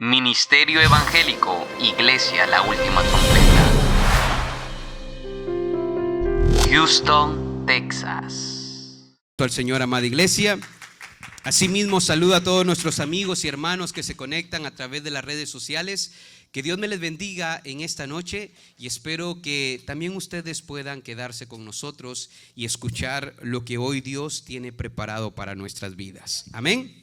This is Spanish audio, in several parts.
Ministerio Evangélico Iglesia La Última Trompeta, Houston, Texas. Al Señor, amada iglesia. Asimismo, saludo a todos nuestros amigos y hermanos que se conectan a través de las redes sociales. Que Dios me les bendiga en esta noche y espero que también ustedes puedan quedarse con nosotros y escuchar lo que hoy Dios tiene preparado para nuestras vidas. Amén.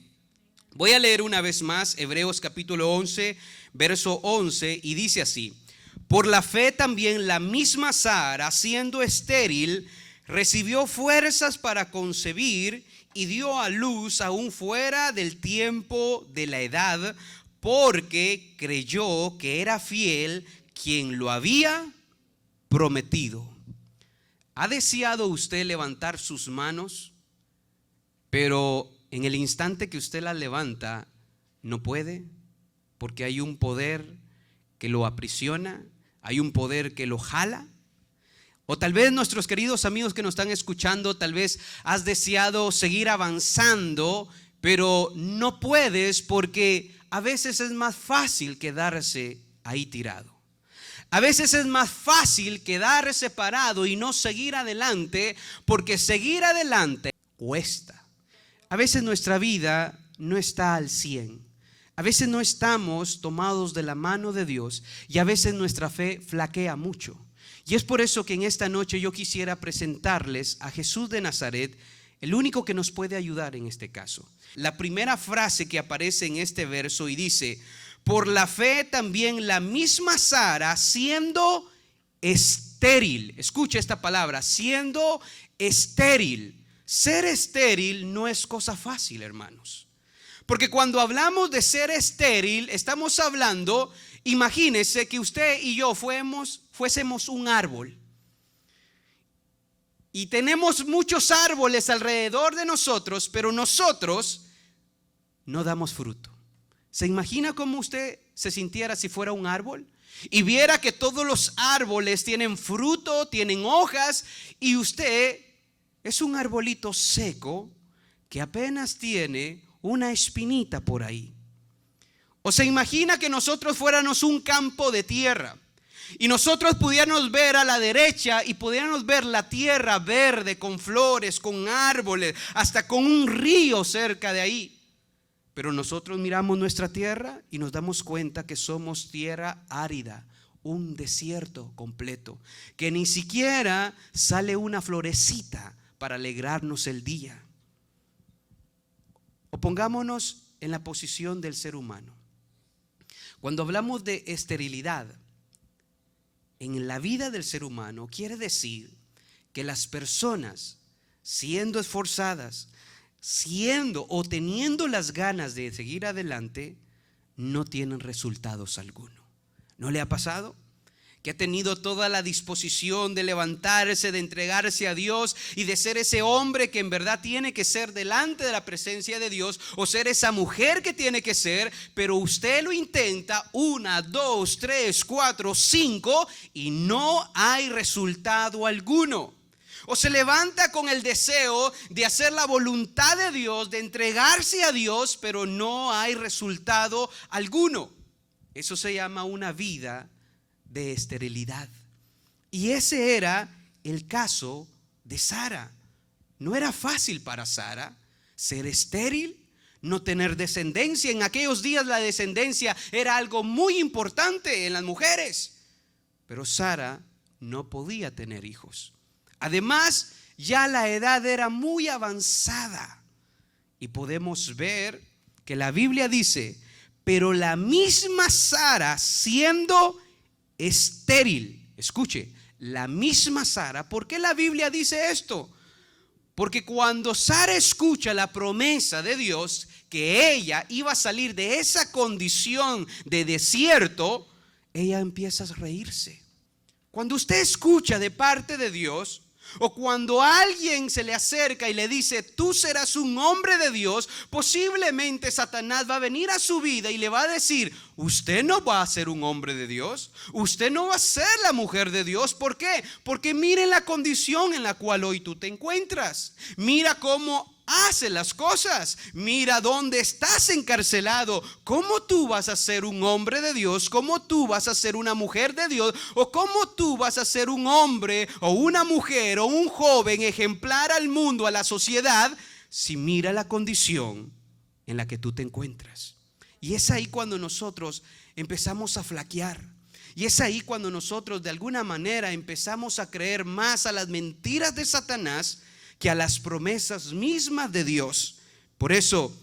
Voy a leer una vez más Hebreos capítulo 11, verso 11, y dice así: por la fe también la misma Sara, siendo estéril, recibió fuerzas para concebir y dio a luz aún fuera del tiempo de la edad, porque creyó que era fiel quien lo había prometido. ¿Ha deseado usted levantar sus manos, pero en el instante que usted las levanta no puede? Porque hay un poder que lo aprisiona, hay un poder que lo jala. O tal vez nuestros queridos amigos que nos están escuchando, tal vez has deseado seguir avanzando, pero no puedes porque a veces es más fácil quedarse ahí tirado. A veces es más fácil quedarse parado y no seguir adelante, porque seguir adelante cuesta. A veces nuestra vida no está al 100. A veces no estamos tomados de la mano de Dios y a veces nuestra fe flaquea mucho. Y es por eso que en esta noche yo quisiera presentarles a Jesús de Nazaret, el único que nos puede ayudar en este caso. La primera frase que aparece en este verso y dice: por la fe también la misma Sara, siendo estéril. Escucha esta palabra, siendo estéril. Ser estéril no es cosa fácil, hermanos. Porque cuando hablamos de ser estéril, estamos hablando, imagínese que usted y yo fuésemos un árbol. Y tenemos muchos árboles alrededor de nosotros, pero nosotros no damos fruto. ¿Se imagina cómo usted se sintiera si fuera un árbol? Y viera que todos los árboles tienen fruto, tienen hojas, y usted es un arbolito seco que apenas tiene una espinita por ahí. O se imagina que nosotros fuéramos un campo de tierra y nosotros pudiéramos ver a la derecha y pudiéramos ver la tierra verde con flores, con árboles, hasta con un río cerca de ahí. Pero nosotros miramos nuestra tierra y nos damos cuenta que somos tierra árida, un desierto completo, que ni siquiera sale una florecita para alegrarnos el día. O pongámonos en la posición del ser humano. Cuando hablamos de esterilidad en la vida del ser humano, quiere decir que las personas, siendo esforzadas, siendo o teniendo las ganas de seguir adelante, no tienen resultados alguno. ¿No le ha pasado? Que ha tenido toda la disposición de levantarse, de entregarse a Dios y de ser ese hombre que en verdad tiene que ser delante de la presencia de Dios, o ser esa mujer que tiene que ser, pero usted lo intenta 1, 2, 3, 4, 5 y no hay resultado alguno. O se levanta con el deseo de hacer la voluntad de Dios, de entregarse a Dios, pero no hay resultado alguno. Eso se llama una vida de esterilidad. Y ese era el caso de Sara. No era fácil para Sara ser estéril, no tener descendencia. En aquellos días la descendencia era algo muy importante en las mujeres, pero Sara no podía tener hijos. Además, ya la edad era muy avanzada y podemos ver que la Biblia dice: pero la misma Sara, siendo estéril. Escuche, la misma Sara. ¿Por qué la Biblia dice esto? Porque cuando Sara escucha la promesa de Dios que ella iba a salir de esa condición de desierto, ella empieza a reírse. Cuando usted escucha de parte de Dios, o cuando alguien se le acerca y le dice: tú serás un hombre de Dios, posiblemente Satanás va a venir a su vida y le va a decir: usted no va a ser un hombre de Dios, usted no va a ser la mujer de Dios. ¿Por qué? Porque miren la condición en la cual hoy tú te encuentras. Mira cómo hace las cosas. Mira dónde estás encarcelado. ¿Cómo tú vas a ser un hombre de Dios? ¿Cómo tú vas a ser una mujer de Dios? ¿O cómo tú vas a ser un hombre o una mujer o un joven ejemplar al mundo, a la sociedad, si mira la condición en la que tú te encuentras? Y es ahí cuando nosotros empezamos a flaquear. Y es ahí cuando nosotros de alguna manera empezamos a creer más a las mentiras de Satanás que a las promesas mismas de Dios. Por eso,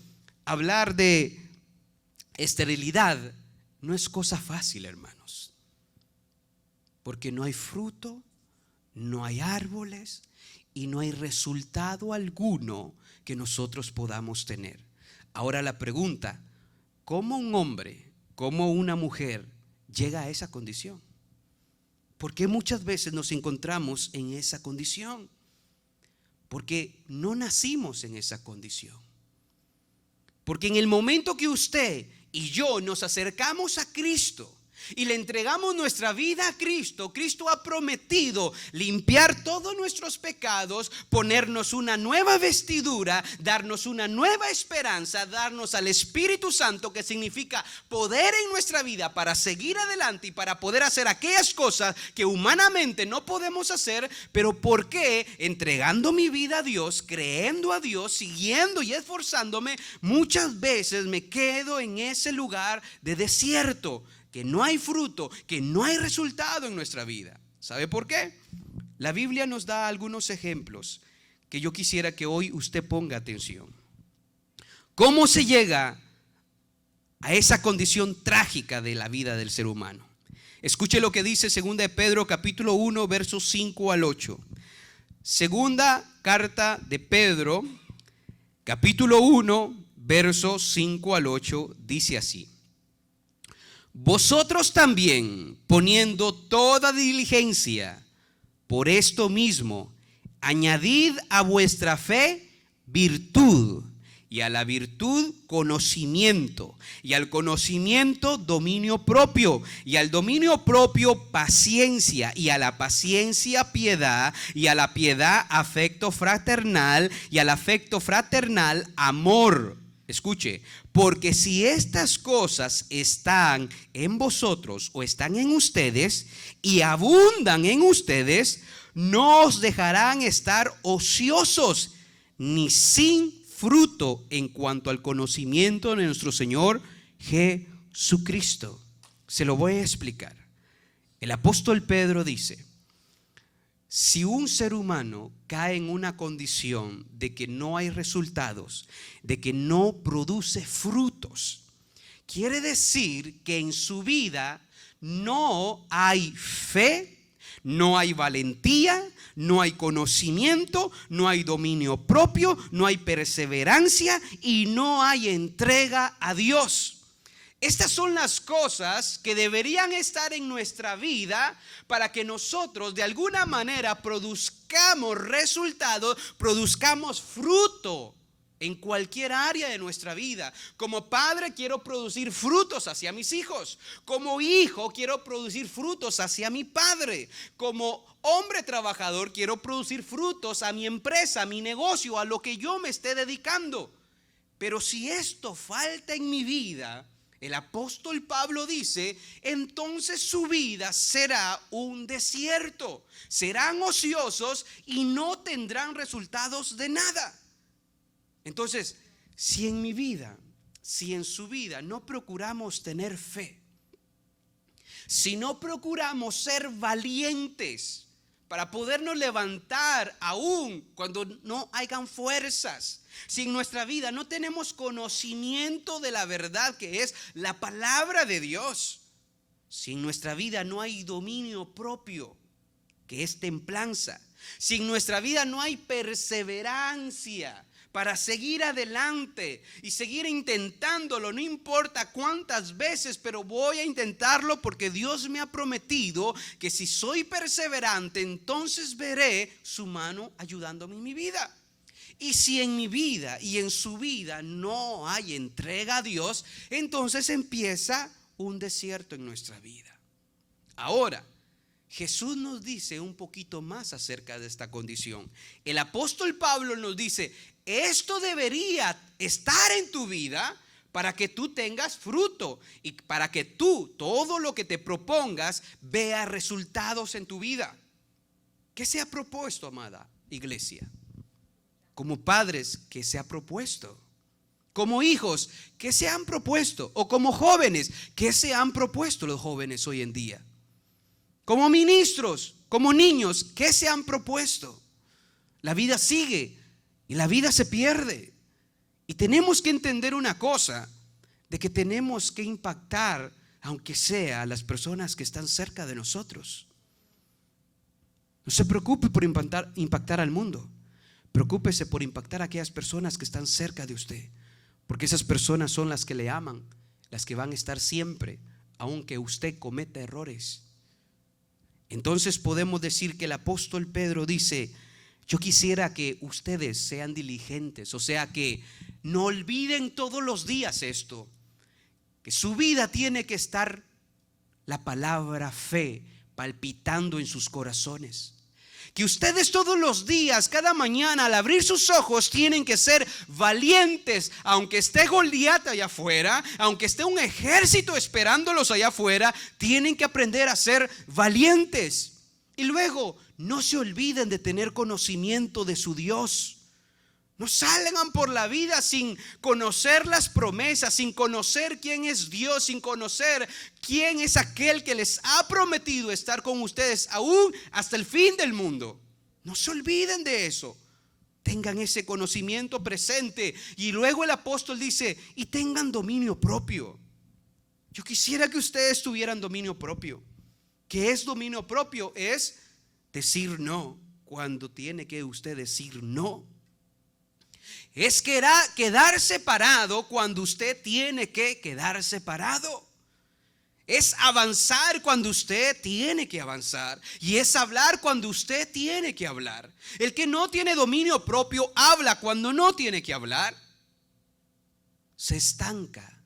hablar de esterilidad no es cosa fácil, hermanos. Porque no hay fruto, no hay árboles y no hay resultado alguno que nosotros podamos tener. Ahora la pregunta: ¿cómo un hombre, cómo una mujer llega a esa condición? Porque muchas veces nos encontramos en esa condición, porque no nacimos en esa condición. Porque en el momento que usted y yo nos acercamos a Cristo y le entregamos nuestra vida a Cristo, Cristo ha prometido limpiar todos nuestros pecados, ponernos una nueva vestidura, darnos una nueva esperanza, darnos al Espíritu Santo, que significa poder en nuestra vida para seguir adelante y para poder hacer aquellas cosas que humanamente no podemos hacer. Pero ¿por qué? Entregando mi vida a Dios, creyendo a Dios, siguiendo y esforzándome, muchas veces me quedo en ese lugar de desierto, que no hay fruto, que no hay resultado en nuestra vida. ¿Sabe por qué? La Biblia nos da algunos ejemplos que yo quisiera que hoy usted ponga atención. ¿Cómo se llega a esa condición trágica de la vida del ser humano? Escuche lo que dice 2 de Pedro capítulo 1 versos 5 al 8. Segunda carta de Pedro capítulo 1 versos 5 al 8 dice así: vosotros también, poniendo toda diligencia, por esto mismo, añadid a vuestra fe virtud, y a la virtud conocimiento, y al conocimiento dominio propio, y al dominio propio paciencia, y a la paciencia piedad, y a la piedad afecto fraternal, y al afecto fraternal amor. Escuche, porque si estas cosas están en vosotros o están en ustedes y abundan en ustedes, no os dejarán estar ociosos ni sin fruto en cuanto al conocimiento de nuestro Señor Jesucristo. Se lo voy a explicar. El apóstol Pedro dice: si un ser humano cae en una condición de que no hay resultados, de que no produce frutos, quiere decir que en su vida no hay fe, no hay valentía, no hay conocimiento, no hay dominio propio, no hay perseverancia y no hay entrega a Dios. Estas son las cosas que deberían estar en nuestra vida para que nosotros de alguna manera produzcamos resultados, produzcamos fruto en cualquier área de nuestra vida. Como padre quiero producir frutos hacia mis hijos. Como hijo quiero producir frutos hacia mi padre. Como hombre trabajador quiero producir frutos a mi empresa, a mi negocio, a lo que yo me esté dedicando. Pero si esto falta en mi vida, el apóstol Pablo dice, entonces su vida será un desierto. Serán ociosos y no tendrán resultados de nada. Entonces, si en mi vida, si en su vida no procuramos tener fe, si no procuramos ser valientes para podernos levantar aún cuando no hayan fuerzas, si en nuestra vida no tenemos conocimiento de la verdad que es la palabra de Dios, si en nuestra vida no hay dominio propio que es templanza, si en nuestra vida no hay perseverancia para seguir adelante y seguir intentándolo, no importa cuántas veces, pero voy a intentarlo porque Dios me ha prometido que si soy perseverante, entonces veré su mano ayudándome en mi vida. Y si en mi vida y en su vida no hay entrega a Dios, entonces empieza un desierto en nuestra vida. Ahora, Jesús nos dice un poquito más acerca de esta condición. El apóstol Pablo nos dice, esto debería estar en tu vida para que tú tengas fruto y para que tú, todo lo que te propongas, vea resultados en tu vida. ¿Qué se ha propuesto, amada iglesia? Como padres, ¿qué se ha propuesto? Como hijos, ¿qué se han propuesto? O como jóvenes, ¿qué se han propuesto los jóvenes hoy en día? Como ministros, como niños, ¿qué se han propuesto? La vida sigue y la vida se pierde. Y tenemos que entender una cosa, de que tenemos que impactar, aunque sea a las personas que están cerca de nosotros. No se preocupe por impactar al mundo. Preocúpese por impactar a aquellas personas que están cerca de usted. Porque esas personas son las que le aman, las que van a estar siempre, aunque usted cometa errores. Entonces podemos decir que el apóstol Pedro dice: yo quisiera que ustedes sean diligentes, o sea que no olviden todos los días esto, que su vida tiene que estar la palabra fe palpitando en sus corazones. Que ustedes todos los días, cada mañana, al abrir sus ojos, tienen que ser valientes. Aunque esté Goliat allá afuera, aunque esté un ejército esperándolos allá afuera, tienen que aprender a ser valientes. Y luego, no se olviden de tener conocimiento de su Dios. No salgan por la vida sin conocer las promesas, sin conocer quién es Dios, sin conocer quién es aquel que les ha prometido estar con ustedes aún hasta el fin del mundo. No se olviden de eso. Tengan ese conocimiento presente. Y luego el apóstol dice: y tengan dominio propio. Yo quisiera que ustedes tuvieran dominio propio. ¿Qué es dominio propio? Es decir no cuando tiene que usted decir no. Es quedar separado cuando usted tiene que quedar separado. Es avanzar cuando usted tiene que avanzar. Y es hablar cuando usted tiene que hablar. El que no tiene dominio propio habla cuando no tiene que hablar. Se estanca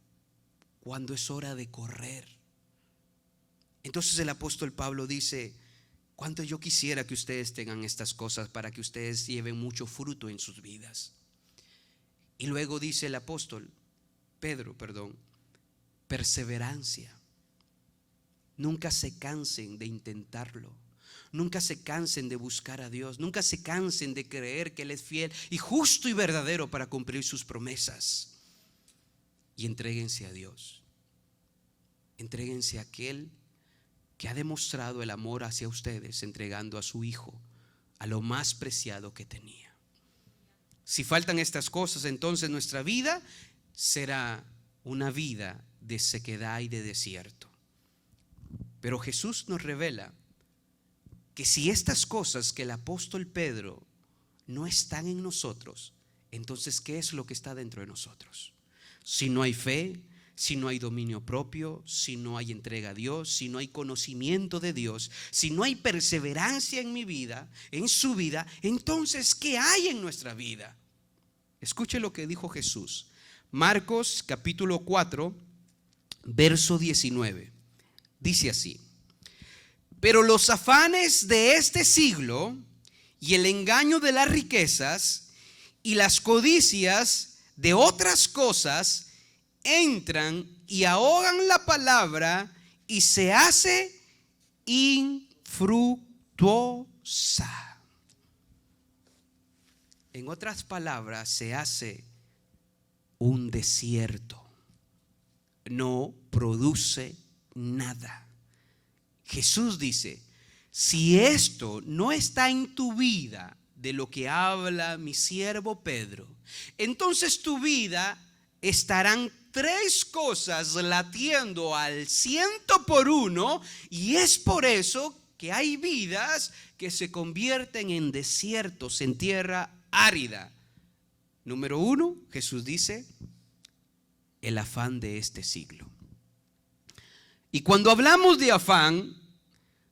cuando es hora de correr. Entonces el apóstol Pablo dice: cuánto yo quisiera que ustedes tengan estas cosas para que ustedes lleven mucho fruto en sus vidas. Y luego dice el apóstol Pedro, perseverancia. Nunca se cansen de intentarlo. Nunca se cansen de buscar a Dios. Nunca se cansen de creer que Él es fiel y justo y verdadero para cumplir sus promesas. Y entréguense a Dios. Entréguense a aquel que ha demostrado el amor hacia ustedes, entregando a su Hijo, a lo más preciado que tenía. Si faltan estas cosas, entonces nuestra vida será una vida de sequedad y de desierto. Pero Jesús nos revela que si estas cosas que el apóstol Pedro no están en nosotros, entonces ¿qué es lo que está dentro de nosotros? Si no hay fe, si no hay dominio propio, si no hay entrega a Dios, si no hay conocimiento de Dios, si no hay perseverancia en mi vida, en su vida, entonces ¿qué hay en nuestra vida? Escuche lo que dijo Jesús. Marcos capítulo 4, verso 19. Dice así: pero los afanes de este siglo y el engaño de las riquezas y las codicias de otras cosas entran y ahogan la palabra y se hace infructuosa. En otras palabras, se hace un desierto. No produce nada. Jesús dice: si esto no está en tu vida, de lo que habla mi siervo Pedro, entonces tu vida estarán tres cosas latiendo al 100%, y es por eso que hay vidas que se convierten en desiertos, en tierra árida. Número 1, Jesús dice: el afán de este siglo. Y cuando hablamos de afán,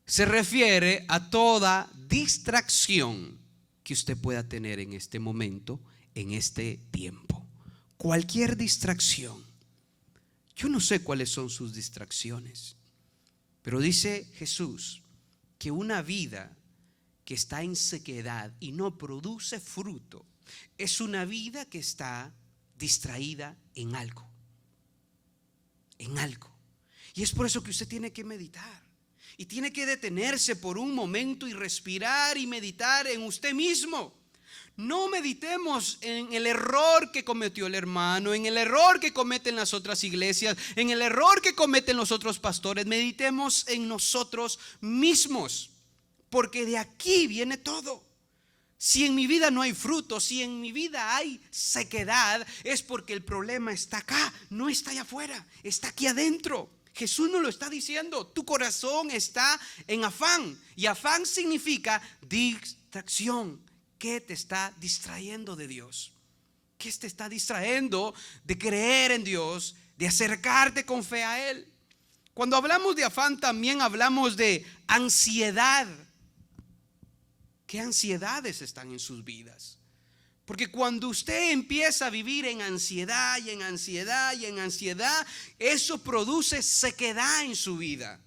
se refiere a toda distracción que usted pueda tener en este momento, en este tiempo. Cualquier distracción. Yo no sé cuáles son sus distracciones, pero dice Jesús que una vida que está en sequedad y no produce fruto, es una vida que está distraída en algo. En algo. Y es por eso que usted tiene que meditar. Y tiene que detenerse por un momento y respirar y meditar en usted mismo. No meditemos en el error que cometió el hermano, en el error que cometen las otras iglesias, en el error que cometen los otros pastores. Meditemos en nosotros mismos, porque de aquí viene todo. Si en mi vida no hay fruto, si en mi vida hay sequedad, es porque el problema está acá, no está allá afuera, está aquí adentro. Jesús nos lo está diciendo, tu corazón está en afán, y afán significa distracción. ¿Qué te está distrayendo de Dios? ¿Qué te está distrayendo de creer en Dios, de acercarte con fe a Él? Cuando hablamos de afán, también hablamos de ansiedad. ¿Qué ansiedades están en sus vidas? Porque cuando usted empieza a vivir en ansiedad y en ansiedad y en ansiedad, eso produce sequedad en su vida.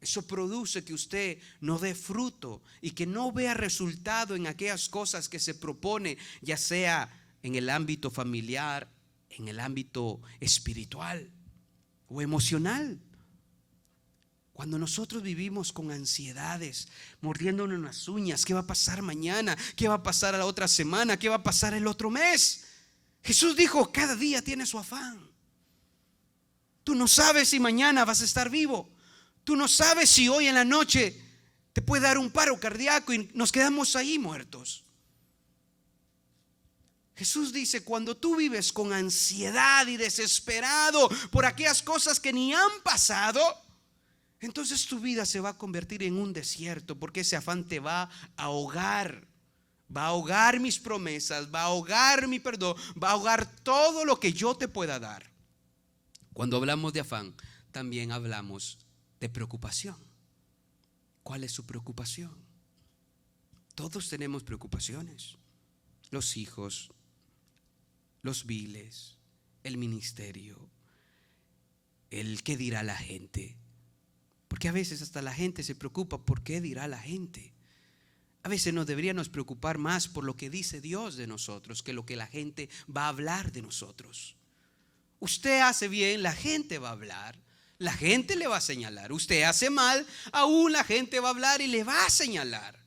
Eso produce que usted no dé fruto y que no vea resultado en aquellas cosas que se propone, ya sea en el ámbito familiar, en el ámbito espiritual o emocional. Cuando nosotros vivimos con ansiedades, mordiéndonos las uñas, ¿qué va a pasar mañana? ¿Qué va a pasar a la otra semana? ¿Qué va a pasar el otro mes? Jesús dijo, cada día tiene su afán. Tú no sabes si mañana vas a estar vivo. Tú no sabes si hoy en la noche te puede dar un paro cardíaco y nos quedamos ahí muertos. Jesús dice, cuando tú vives con ansiedad y desesperado por aquellas cosas que ni han pasado, entonces tu vida se va a convertir en un desierto, porque ese afán te va a ahogar. Va a ahogar mis promesas, va a ahogar mi perdón, va a ahogar todo lo que yo te pueda dar. Cuando hablamos de afán, también hablamos de preocupación. ¿Cuál es su preocupación? Todos tenemos preocupaciones. Los hijos, los biles, el ministerio, el qué dirá la gente. Porque a veces hasta la gente se preocupa por qué dirá la gente. A veces nos deberíamos preocupar más por lo que dice Dios de nosotros que lo que la gente va a hablar de nosotros. Usted hace bien, la gente va a hablar. La gente le va a señalar. Usted hace mal, aún la gente va a hablar y le va a señalar.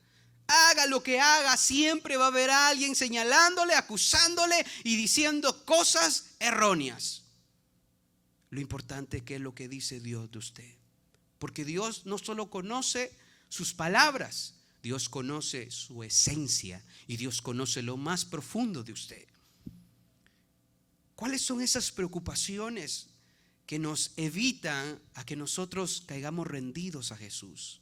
Haga lo que haga, siempre va a haber alguien señalándole, acusándole y diciendo cosas erróneas. Lo importante es que es lo que dice Dios de usted. Porque Dios no solo conoce sus palabras, Dios conoce su esencia y Dios conoce lo más profundo de usted. ¿Cuáles son esas preocupaciones que nos evitan a que nosotros caigamos rendidos a Jesús?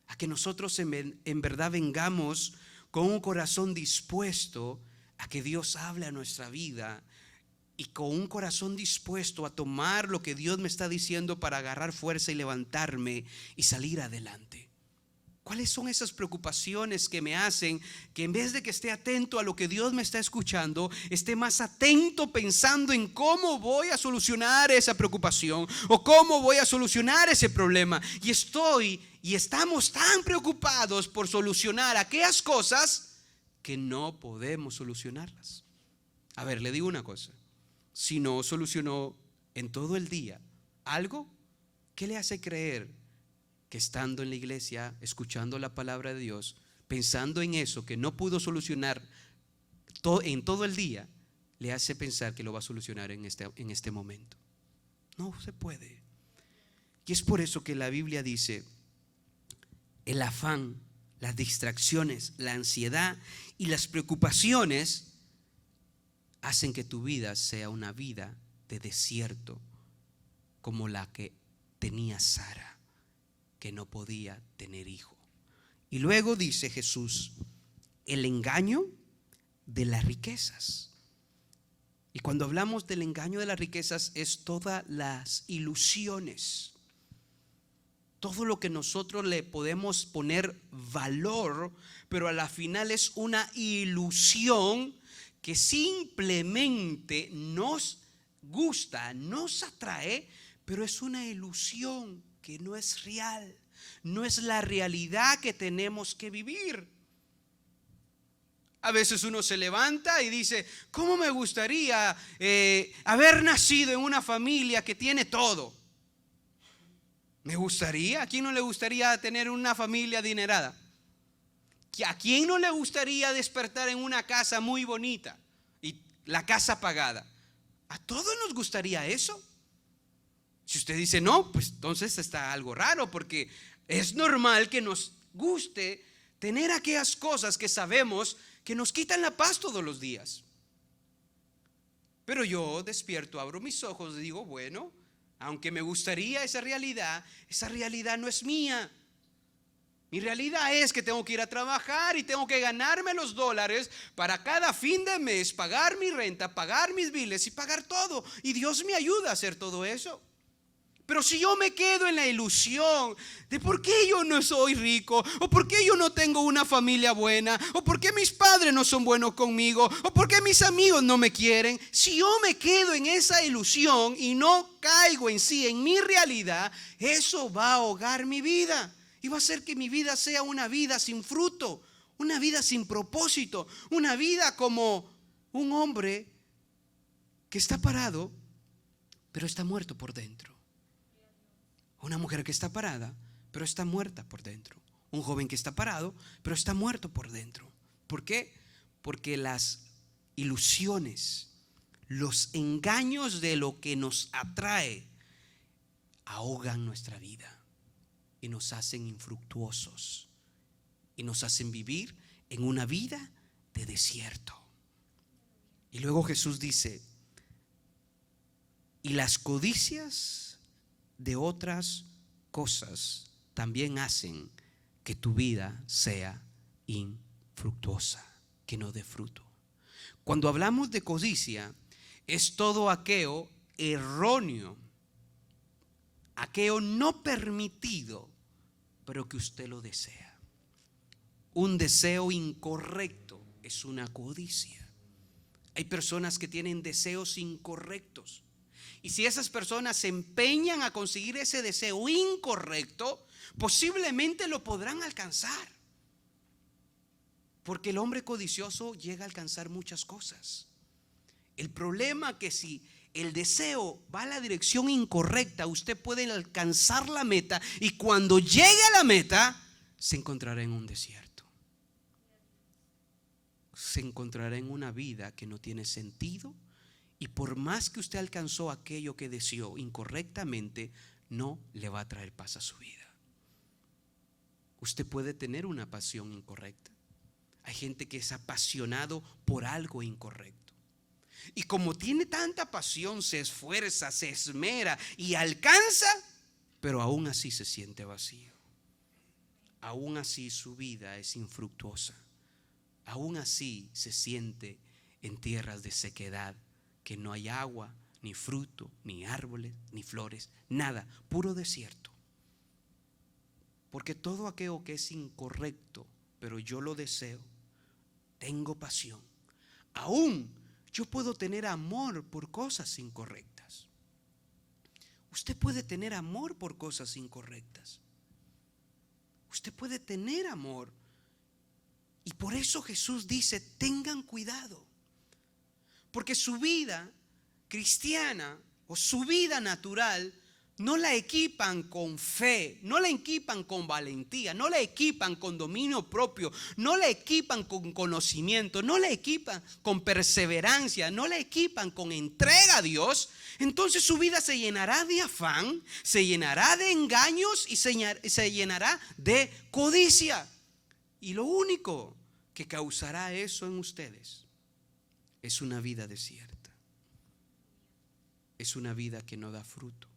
A que nosotros en verdad vengamos con un corazón dispuesto a que Dios hable a nuestra vida y con un corazón dispuesto a tomar lo que Dios me está diciendo para agarrar fuerza y levantarme y salir adelante. ¿Cuáles son esas preocupaciones que me hacen que en vez de que esté atento a lo que Dios me está escuchando, esté más atento pensando en cómo voy a solucionar esa preocupación o cómo voy a solucionar ese problema? Y estamos tan preocupados por solucionar aquellas cosas que no podemos solucionarlas. A ver, le digo una cosa. Si no solucionó en todo el día algo, ¿qué le hace creer que estando en la iglesia, escuchando la palabra de Dios, pensando en eso que no pudo solucionar en todo el día, le hace pensar que lo va a solucionar en este momento? No se puede. Y es por eso que la Biblia dice, el afán, las distracciones, la ansiedad y las preocupaciones hacen que tu vida sea una vida de desierto, como la que tenía Sara, que no podía tener hijo. Y luego dice Jesús, el engaño de las riquezas. Y cuando hablamos del engaño de las riquezas es todas las ilusiones, todo lo que nosotros le podemos poner valor, pero a la final es una ilusión que simplemente nos gusta, nos atrae, pero es una ilusión que no es real, no es la realidad que tenemos que vivir. A veces uno se levanta y dice, ¿cómo me gustaría haber nacido en una familia que tiene todo? ¿Me gustaría? ¿A quién no le gustaría tener una familia adinerada? ¿A quién no le gustaría despertar en una casa muy bonita y la casa pagada? ¿A todos nos gustaría eso? Si usted dice no, pues entonces está algo raro, porque es normal que nos guste tener aquellas cosas que sabemos que nos quitan la paz todos los días. Pero yo despierto, abro mis ojos y digo, bueno, aunque me gustaría esa realidad no es mía. Mi realidad es que tengo que ir a trabajar y tengo que ganarme los dólares para cada fin de mes pagar mi renta, pagar mis biles y pagar todo. Y Dios me ayuda a hacer todo eso. Pero si yo me quedo en la ilusión de por qué yo no soy rico, o por qué yo no tengo una familia buena, o por qué mis padres no son buenos conmigo, o por qué mis amigos no me quieren, si yo me quedo en esa ilusión y no caigo en sí, en mi realidad, eso va a ahogar mi vida. Y va a hacer que mi vida sea una vida sin fruto, una vida sin propósito, una vida como un hombre que está parado, pero está muerto por dentro. Una mujer que está parada, pero está muerta por dentro. Un joven que está parado, pero está muerto por dentro. ¿Por qué? Porque las ilusiones, los engaños de lo que nos atrae, ahogan nuestra vida y nos hacen infructuosos y nos hacen vivir en una vida de desierto. Y luego Jesús dice, y las codicias de otras cosas también hacen que tu vida sea infructuosa, que no dé fruto. Cuando hablamos de codicia, es todo aquello erróneo, aquello no permitido, pero que usted lo desea. Un deseo incorrecto es una codicia. Hay personas que tienen deseos incorrectos. Y si esas personas se empeñan a conseguir ese deseo incorrecto, posiblemente lo podrán alcanzar. Porque el hombre codicioso llega a alcanzar muchas cosas. El problema es que si el deseo va a la dirección incorrecta, usted puede alcanzar la meta y cuando llegue a la meta se encontrará en un desierto. Se encontrará en una vida que no tiene sentido. Y por más que usted alcanzó aquello que deseó incorrectamente, no le va a traer paz a su vida. Usted puede tener una pasión incorrecta. Hay gente que es apasionado por algo incorrecto. Y como tiene tanta pasión, se esfuerza, se esmera y alcanza, pero aún así se siente vacío. Aún así su vida es infructuosa. Aún así se siente en tierras de sequedad, que no hay agua, ni fruto, ni árboles, ni flores, nada, puro desierto. Porque todo aquello que es incorrecto, pero yo lo deseo, tengo pasión. Aún yo puedo tener amor por cosas incorrectas. Usted puede tener amor por cosas incorrectas. Usted puede tener amor. Y por eso Jesús dice, tengan cuidado. Porque su vida cristiana o su vida natural no la equipan con fe, no la equipan con valentía, no la equipan con dominio propio, no la equipan con conocimiento, no la equipan con perseverancia, no la equipan con entrega a Dios. Entonces su vida se llenará de afán, se llenará de engaños y se llenará de codicia. Y lo único que causará eso en ustedes es una vida desierta. Es una vida que no da fruto.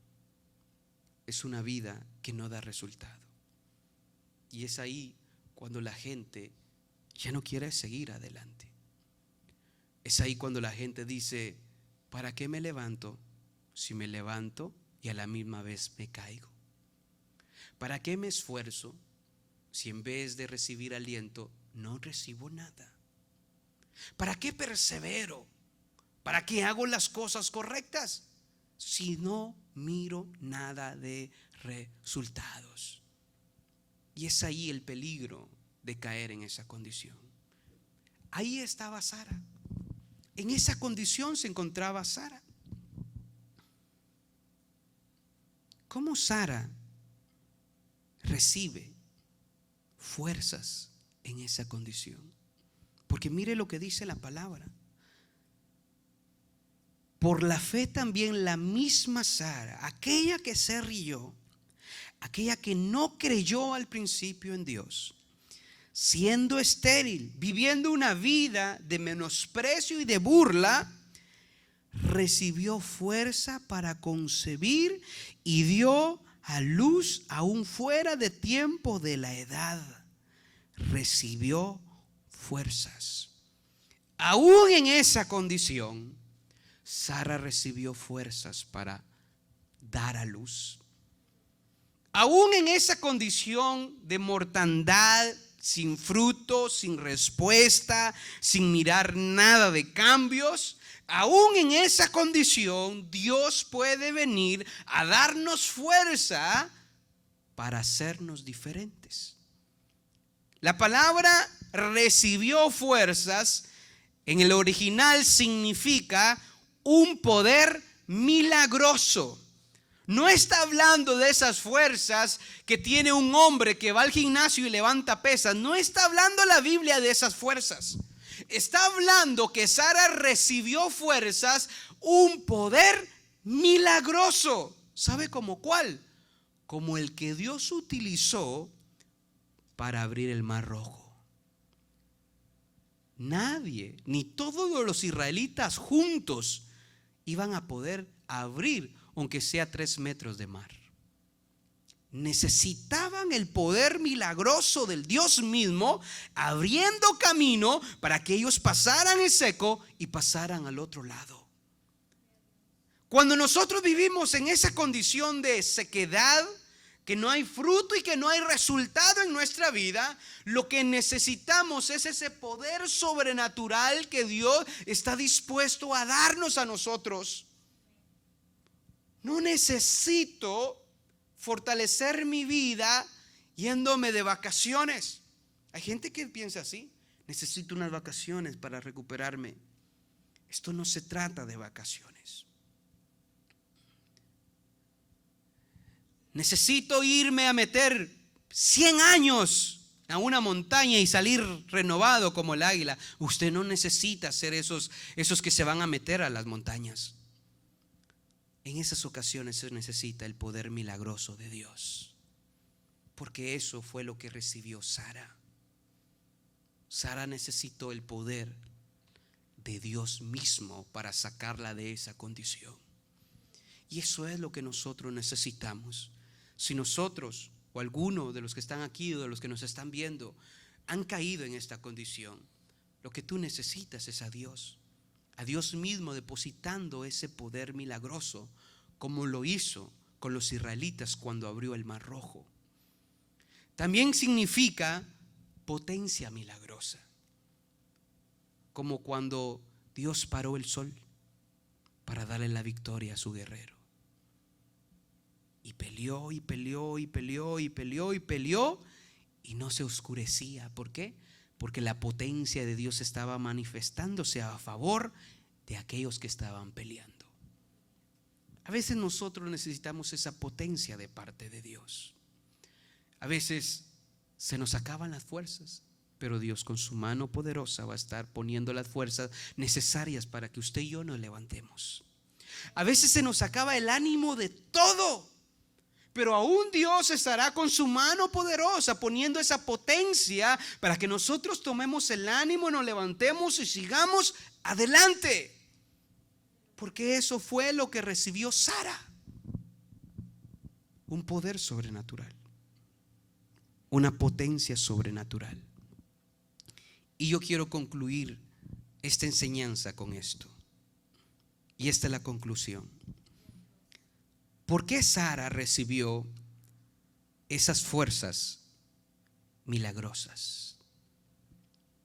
Es una vida que no da resultado. Y es ahí cuando la gente ya no quiere seguir adelante. Es ahí cuando la gente dice, ¿para qué me levanto si me levanto y a la misma vez me caigo? ¿Para qué me esfuerzo si en vez de recibir aliento no recibo nada? ¿Para qué persevero? ¿Para qué hago las cosas correctas si no miro nada de resultados? Y es ahí el peligro de caer en esa condición. ahí estaba Sara. En esa condición se encontraba Sara. ¿Cómo Sara recibe fuerzas en esa condición? Porque mire lo que dice la palabra. Por la fe también la misma Sara, aquella que se rió, aquella que no creyó al principio en Dios, siendo estéril, viviendo una vida de menosprecio y de burla, recibió fuerza para concebir y dio a luz aún fuera de tiempo de la edad. Recibió fuerzas. Aún en esa condición, Sara recibió fuerzas para dar a luz. Aún en esa condición de mortandad, sin fruto, sin respuesta, sin mirar nada de cambios, aún en esa condición Dios puede venir a darnos fuerza para hacernos diferentes. La palabra recibió fuerzas en el original significa un poder milagroso. No está hablando de esas fuerzas que tiene un hombre que va al gimnasio y levanta pesas. No está hablando la Biblia de esas fuerzas. Está hablando que Sara recibió fuerzas, un poder milagroso. ¿Sabe cómo cuál? Como el que Dios utilizó para abrir el Mar Rojo. Nadie, ni todos los israelitas juntos, iban a poder abrir aunque sea 3 metros de mar. Necesitaban el poder milagroso del Dios mismo abriendo camino para que ellos pasaran el seco y pasaran al otro lado. Cuando nosotros vivimos en esa condición de sequedad, que no hay fruto y que no hay resultado en nuestra vida, lo que necesitamos es ese poder sobrenatural que Dios está dispuesto a darnos a nosotros. No necesito fortalecer mi vida yéndome de vacaciones. Hay gente que piensa así: necesito unas vacaciones para recuperarme. Esto no se trata de vacaciones. Necesito irme a meter 100 años a una montaña y salir renovado como el águila. Usted no necesita ser esos que se van a meter a las montañas. En esas ocasiones se necesita el poder milagroso de Dios, porque eso fue lo que recibió Sara. Sara necesitó el poder de Dios mismo para sacarla de esa condición. Y eso es lo que nosotros necesitamos. Si nosotros o alguno de los que están aquí o de los que nos están viendo han caído en esta condición, lo que tú necesitas es a Dios mismo depositando ese poder milagroso, como lo hizo con los israelitas cuando abrió el Mar Rojo. También significa potencia milagrosa, como cuando Dios paró el sol para darle la victoria a su guerrero. Y peleó y peleó y peleó y peleó y peleó y no se oscurecía. ¿Por qué? Porque la potencia de Dios estaba manifestándose a favor de aquellos que estaban peleando. A veces nosotros necesitamos esa potencia de parte de Dios. A veces se nos acaban las fuerzas, pero Dios con su mano poderosa va a estar poniendo las fuerzas necesarias para que usted y yo nos levantemos. A veces se nos acaba el ánimo de todo, pero aún Dios estará con su mano poderosa poniendo esa potencia para que nosotros tomemos el ánimo, nos levantemos y sigamos adelante. Porque eso fue lo que recibió Sara: un poder sobrenatural, una potencia sobrenatural. Y yo quiero concluir esta enseñanza con esto. Y esta es la conclusión. ¿Por qué Sara recibió esas fuerzas milagrosas?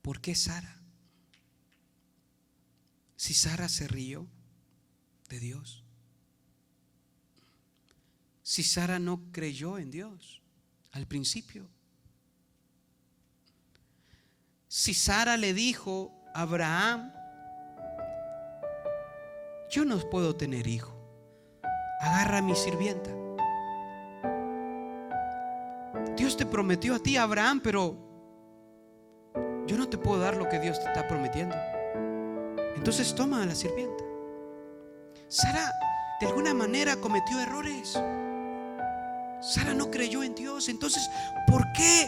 ¿Por qué Sara? Si Sara se rió de Dios, si Sara no creyó en Dios al principio, si Sara le dijo Abraham, yo no puedo tener hijo. Agarra a mi sirvienta. Dios te prometió a ti, Abraham, pero yo no te puedo dar lo que Dios te está prometiendo. Entonces toma a la sirvienta. Sara de alguna manera cometió errores. Sara no creyó en Dios. Entonces, ¿por qué?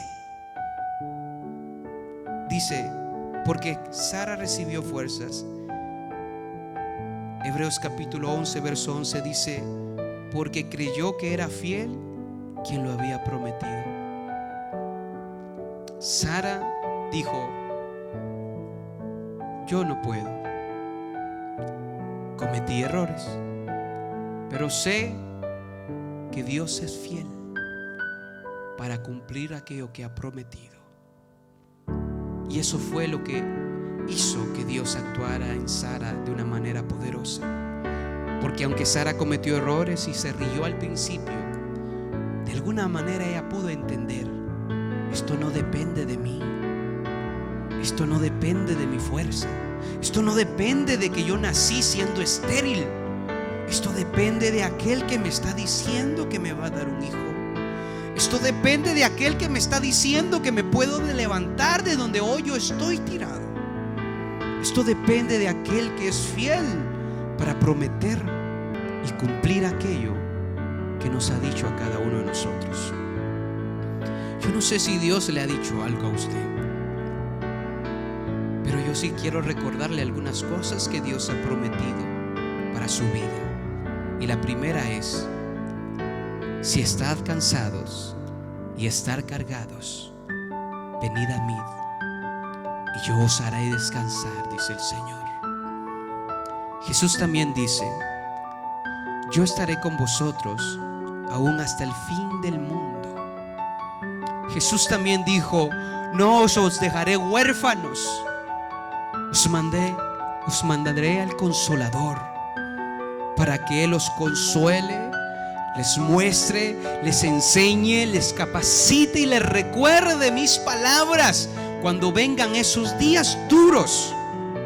Dice, porque Sara recibió fuerzas. Hebreos capítulo 11, verso 11 dice, porque creyó que era fiel quien lo había prometido. Sara dijo, yo no puedo. Cometí errores, pero sé que Dios es fiel para cumplir aquello que ha prometido. Y eso fue lo que hizo que Dios actuara en Sara de una manera poderosa. Porque aunque Sara cometió errores y se rió al principio, de alguna manera ella pudo entender, esto no depende de mí, esto no depende de mi fuerza, esto no depende de que yo nací siendo estéril, esto depende de aquel que me está diciendo que me va a dar un hijo. Esto depende de aquel que me está diciendo que me puedo levantar de donde hoy yo estoy tirado. Esto depende de aquel que es fiel para prometer y cumplir aquello que nos ha dicho a cada uno de nosotros. Yo no sé si Dios le ha dicho algo a usted, pero yo sí quiero recordarle algunas cosas que Dios ha prometido para su vida. Y la primera es: si están cansados y estar cargados, venid a mí y yo os haré descansar, dice el Señor. Jesús también dice: yo estaré con vosotros aún hasta el fin del mundo. Jesús también dijo: no os dejaré huérfanos, os mandaré al Consolador, para que Él os consuele, les muestre, les enseñe, les capacite y les recuerde mis palabras cuando vengan esos días duros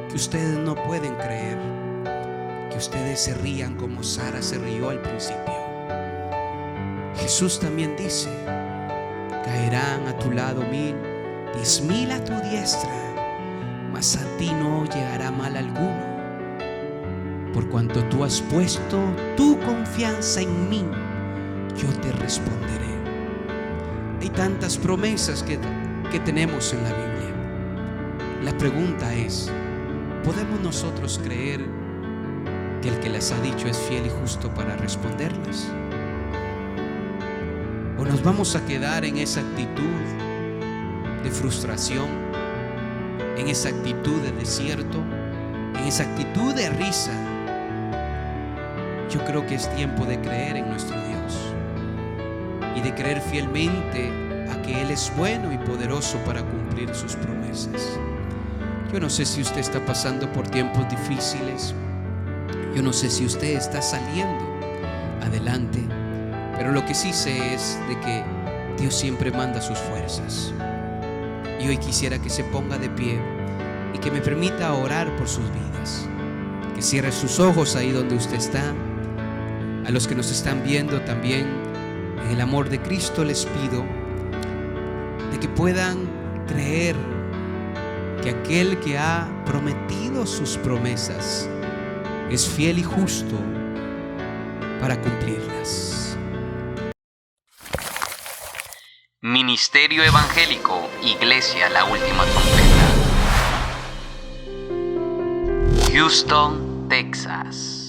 que ustedes no pueden creer, que ustedes se rían como Sara se rió al principio. Jesús también dice: caerán a tu lado 1000, 10,000 a tu diestra, mas a ti no llegará mal alguno. Por cuanto tú has puesto tu confianza en mí, yo te responderé. Hay tantas promesas que tenemos en la Biblia. La pregunta es: ¿podemos nosotros creer que el que las ha dicho es fiel y justo para responderlas? ¿O nos vamos a quedar en esa actitud de frustración, en esa actitud de desierto, en esa actitud de risa? Yo creo que es tiempo de creer en nuestro Dios y de creer fielmente a que Él es bueno y poderoso para cumplir sus promesas. Yo no sé si usted está pasando por tiempos difíciles, yo no sé si usted está saliendo adelante, pero lo que sí sé es de que Dios siempre manda sus fuerzas. Y hoy quisiera que se ponga de pie y que me permita orar por sus vidas, que cierre sus ojos ahí donde usted está. A los que nos están viendo también, en el amor de Cristo les pido de que puedan creer que aquel que ha prometido sus promesas es fiel y justo para cumplirlas. Ministerio Evangélico, Iglesia La Última Trompeta. Houston, Texas.